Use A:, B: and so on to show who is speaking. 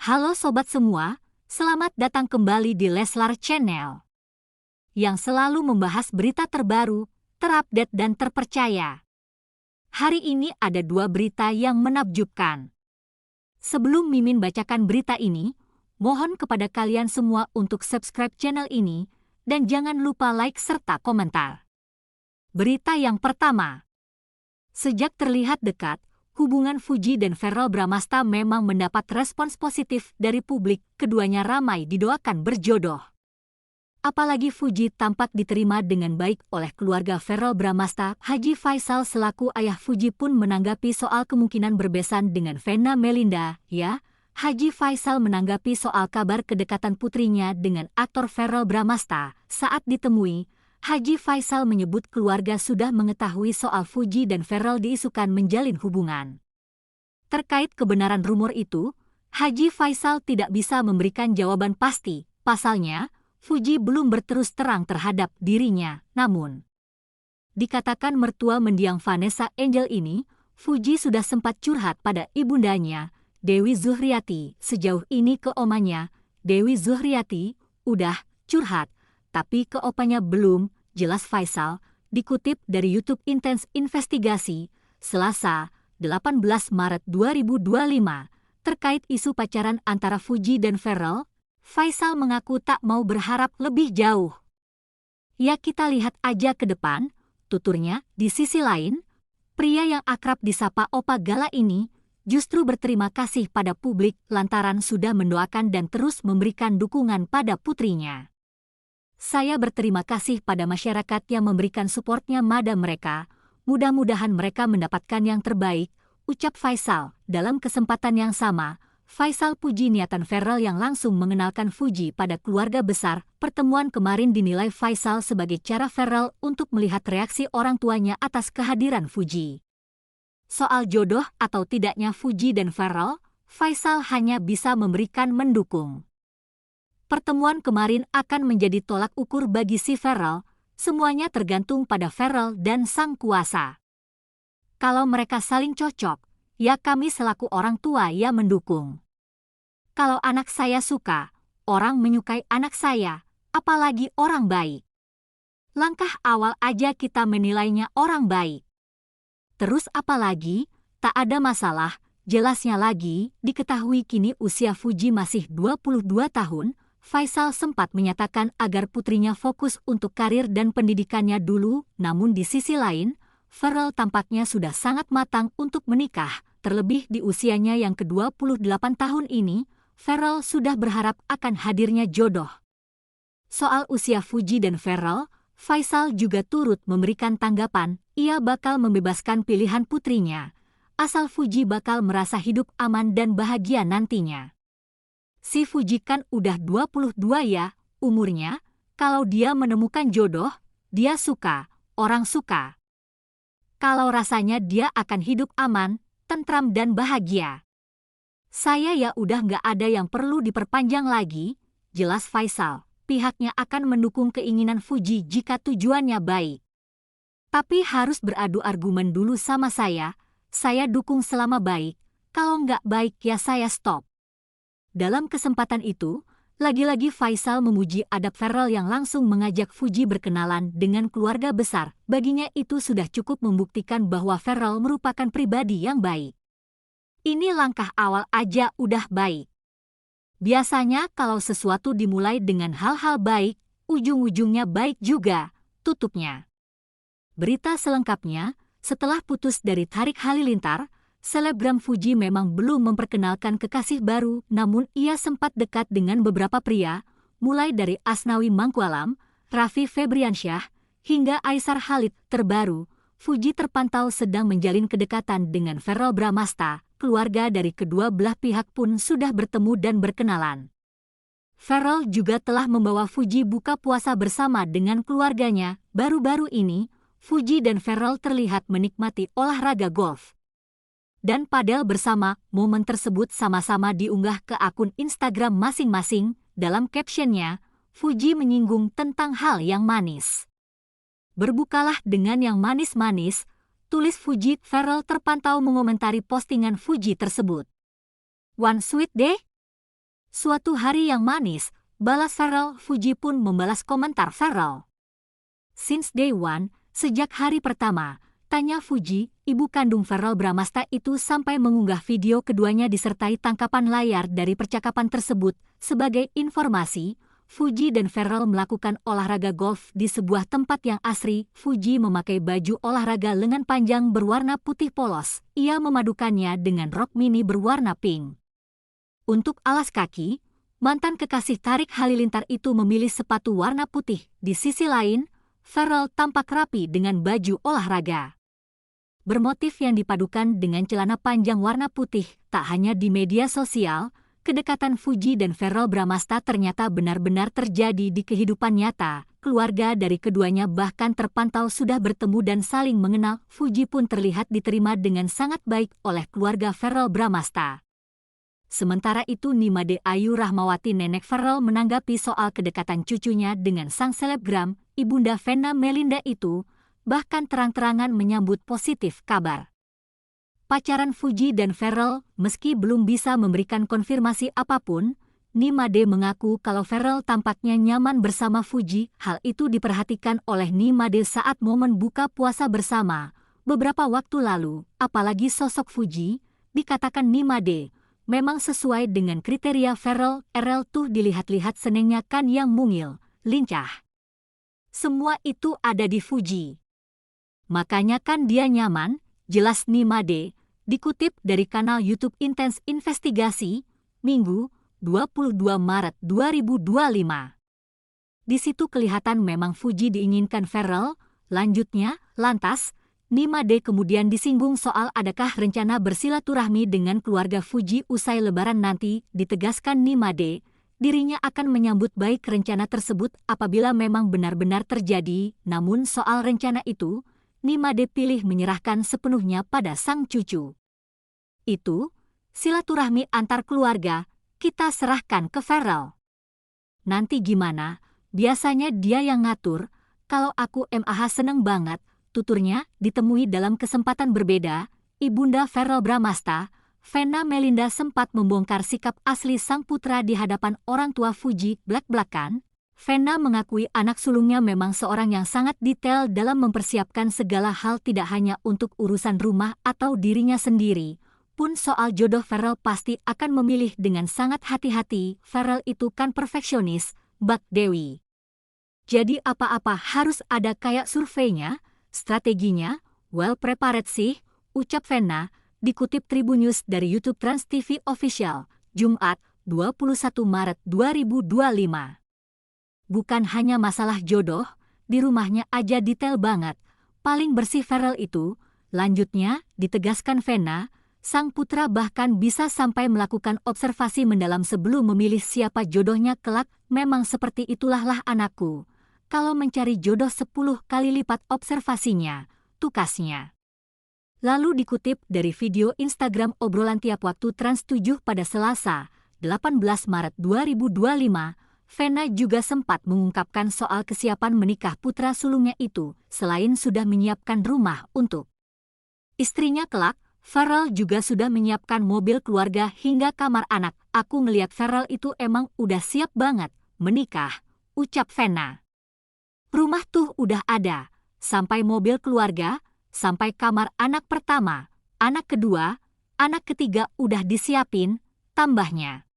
A: Halo sobat semua, selamat datang kembali di Leslar Channel yang selalu membahas berita terbaru, terupdate dan terpercaya. Hari ini ada dua berita yang menakjubkan. Sebelum Mimin bacakan berita ini, mohon kepada kalian semua untuk subscribe channel ini dan jangan lupa like serta komentar. Berita yang pertama. Sejak terlihat dekat, hubungan Fuji dan Verrell Bramasta memang mendapat respons positif dari publik. Keduanya ramai didoakan berjodoh. Apalagi Fuji tampak diterima dengan baik oleh keluarga Verrell Bramasta. Haji Faisal selaku ayah Fuji pun menanggapi soal kemungkinan berbesan dengan Vena Melinda. Ya, Haji Faisal menanggapi soal kabar kedekatan putrinya dengan aktor Verrell Bramasta. Saat ditemui, Haji Faisal menyebut keluarga sudah mengetahui soal Fuji dan Verrell diisukan menjalin hubungan. Terkait kebenaran rumor itu, Haji Faisal tidak bisa memberikan jawaban pasti. Pasalnya, Fuji belum berterus terang terhadap dirinya. Namun, dikatakan mertua mendiang Vanessa Angel ini, Fuji sudah sempat curhat pada ibundanya, Dewi Zuhriati. Sejauh ini ke omanya, Dewi Zuhriati, udah curhat. Tapi ke opanya belum, jelas Faisal, dikutip dari YouTube Intense Investigasi, Selasa, 18 Maret 2025, terkait isu pacaran antara Fuji dan Verrell, Faisal mengaku tak mau berharap lebih jauh. Ya kita lihat aja ke depan, tuturnya. Di sisi lain, pria yang akrab disapa Opa Gala ini justru berterima kasih pada publik lantaran sudah mendoakan dan terus memberikan dukungan pada putrinya. Saya berterima kasih pada masyarakat yang memberikan suportnya pada mereka. Mudah-mudahan mereka mendapatkan yang terbaik, ucap Faisal. Dalam kesempatan yang sama, Faisal puji niatan Verrell yang langsung mengenalkan Fuji pada keluarga besar. Pertemuan kemarin dinilai Faisal sebagai cara Verrell untuk melihat reaksi orang tuanya atas kehadiran Fuji. Soal jodoh atau tidaknya Fuji dan Verrell, Faisal hanya bisa memberikan mendukung. Pertemuan kemarin akan menjadi tolak ukur bagi si Verrell, semuanya tergantung pada Verrell dan sang kuasa. Kalau mereka saling cocok, ya kami selaku orang tua ya mendukung. Kalau anak saya suka, orang menyukai anak saya, apalagi orang baik. Langkah awal aja kita menilainya orang baik. Terus apalagi, tak ada masalah, jelasnya lagi, diketahui kini usia Fuji masih 22 tahun, Faisal sempat menyatakan agar putrinya fokus untuk karir dan pendidikannya dulu, namun di sisi lain, Verrell tampaknya sudah sangat matang untuk menikah. Terlebih di usianya yang ke-28 tahun ini, Verrell sudah berharap akan hadirnya jodoh. Soal usia Fuji dan Verrell, Faisal juga turut memberikan tanggapan, ia bakal membebaskan pilihan putrinya, asal Fuji bakal merasa hidup aman dan bahagia nantinya. Si Fuji kan udah 22 ya, umurnya, kalau dia menemukan jodoh, dia suka, orang suka. Kalau rasanya dia akan hidup aman, tentram dan bahagia. Saya ya udah nggak ada yang perlu diperpanjang lagi, jelas Faisal. Pihaknya akan mendukung keinginan Fuji jika tujuannya baik. Tapi harus beradu argumen dulu sama saya dukung selama baik, kalau nggak baik ya saya stop. Dalam kesempatan itu, lagi-lagi Faisal memuji adab Verrell yang langsung mengajak Fuji berkenalan dengan keluarga besar. Baginya itu sudah cukup membuktikan bahwa Verrell merupakan pribadi yang baik. Ini langkah awal aja udah baik. Biasanya kalau sesuatu dimulai dengan hal-hal baik, ujung-ujungnya baik juga, tutupnya. Berita selengkapnya, setelah putus dari Tarik Halilintar, selebgram Fuji memang belum memperkenalkan kekasih baru, namun ia sempat dekat dengan beberapa pria, mulai dari Asnawi Mangkualam, Raffi Febriansyah, hingga Aisar Khalid. Terbaru, Fuji terpantau sedang menjalin kedekatan dengan Verrell Bramasta. Keluarga dari kedua belah pihak pun sudah bertemu dan berkenalan. Verrell juga telah membawa Fuji buka puasa bersama dengan keluarganya. Baru-baru ini, Fuji dan Verrell terlihat menikmati olahraga golf dan padel bersama. Momen tersebut sama-sama diunggah ke akun Instagram masing-masing. Dalam captionnya, Fuji menyinggung tentang hal yang manis. Berbukalah dengan yang manis-manis, tulis Fuji. Verrell terpantau mengomentari postingan Fuji tersebut. One sweet day? Suatu hari yang manis, balas Farrell. Fuji pun membalas komentar Farrell. Since day one, sejak hari pertama, tanya Fuji, ibu kandung Farrell Bramasta itu sampai mengunggah video keduanya disertai tangkapan layar dari percakapan tersebut. Sebagai informasi, Fuji dan Farrell melakukan olahraga golf di sebuah tempat yang asri. Fuji memakai baju olahraga lengan panjang berwarna putih polos. Ia memadukannya dengan rok mini berwarna pink. Untuk alas kaki, mantan kekasih Tarik Halilintar itu memilih sepatu warna putih. Di sisi lain, Farrell tampak rapi dengan baju olahraga bermotif yang dipadukan dengan celana panjang warna putih. Tak hanya di media sosial, kedekatan Fuji dan Farrell Bramasta ternyata benar-benar terjadi di kehidupan nyata. Keluarga dari keduanya bahkan terpantau sudah bertemu dan saling mengenal. Fuji pun terlihat diterima dengan sangat baik oleh keluarga Farrell Bramasta. Sementara itu, Nimade Ayu Rahmawati, nenek Farrell, menanggapi soal kedekatan cucunya dengan sang selebgram, Ibunda Vena Melinda itu, bahkan terang-terangan menyambut positif kabar pacaran Fuji dan Farrell. Meski belum bisa memberikan konfirmasi apapun, Nimade mengaku kalau Farrell tampaknya nyaman bersama Fuji. Hal itu diperhatikan oleh Nimade saat momen buka puasa bersama beberapa waktu lalu. Apalagi sosok Fuji, dikatakan Nimade, memang sesuai dengan kriteria Farrell. RL tuh dilihat-lihat senengnya kan yang mungil, lincah. Semua itu ada di Fuji. Makanya kan dia nyaman, jelas Nimade, dikutip dari kanal YouTube Intense Investigasi, Minggu, 22 Maret 2025. Di situ kelihatan memang Fuji diinginkan Farrell. Lanjutnya, lantas, Nimade kemudian disinggung soal adakah rencana bersilaturahmi dengan keluarga Fuji usai Lebaran nanti. Ditegaskan Nimade, dirinya akan menyambut baik rencana tersebut apabila memang benar-benar terjadi. Namun soal rencana itu, Nimade pilih menyerahkan sepenuhnya pada sang cucu. Itu, silaturahmi antar keluarga, kita serahkan ke Farrell. Nanti gimana, biasanya dia yang ngatur. Kalau aku MAH seneng banget, tuturnya. Ditemui dalam kesempatan berbeda, Ibunda Farrell Bramasta, Vena Melinda, sempat membongkar sikap asli sang putra di hadapan orang tua Fuji. Blak-blakan, Vena mengakui anak sulungnya memang seorang yang sangat detail dalam mempersiapkan segala hal, tidak hanya untuk urusan rumah atau dirinya sendiri. Pun soal jodoh Farrell pasti akan memilih dengan sangat hati-hati. Farrell itu kan perfeksionis, Bak Dewi. Jadi apa-apa harus ada kayak surveinya, strateginya, well prepared sih, ucap Vena, dikutip Tribunnews dari YouTube Trans TV Official, Jumat, 21 Maret 2025. Bukan hanya masalah jodoh, di rumahnya aja detail banget, paling bersih Farrell itu. Lanjutnya, ditegaskan Vena, sang putra bahkan bisa sampai melakukan observasi mendalam sebelum memilih siapa jodohnya kelak. Memang seperti itulah anakku. Kalau mencari jodoh 10 kali lipat observasinya, tukasnya. Lalu dikutip dari video Instagram obrolan tiap waktu Trans 7 pada Selasa, 18 Maret 2025, Vena juga sempat mengungkapkan soal kesiapan menikah putra sulungnya itu. Selain sudah menyiapkan rumah untuk istrinya kelak, Farrell juga sudah menyiapkan mobil keluarga hingga kamar anak. Aku ngeliat Farrell itu emang udah siap banget menikah, ucap Vena. Rumah tuh udah ada, sampai mobil keluarga, sampai kamar anak pertama, anak kedua, anak ketiga udah disiapin, tambahnya.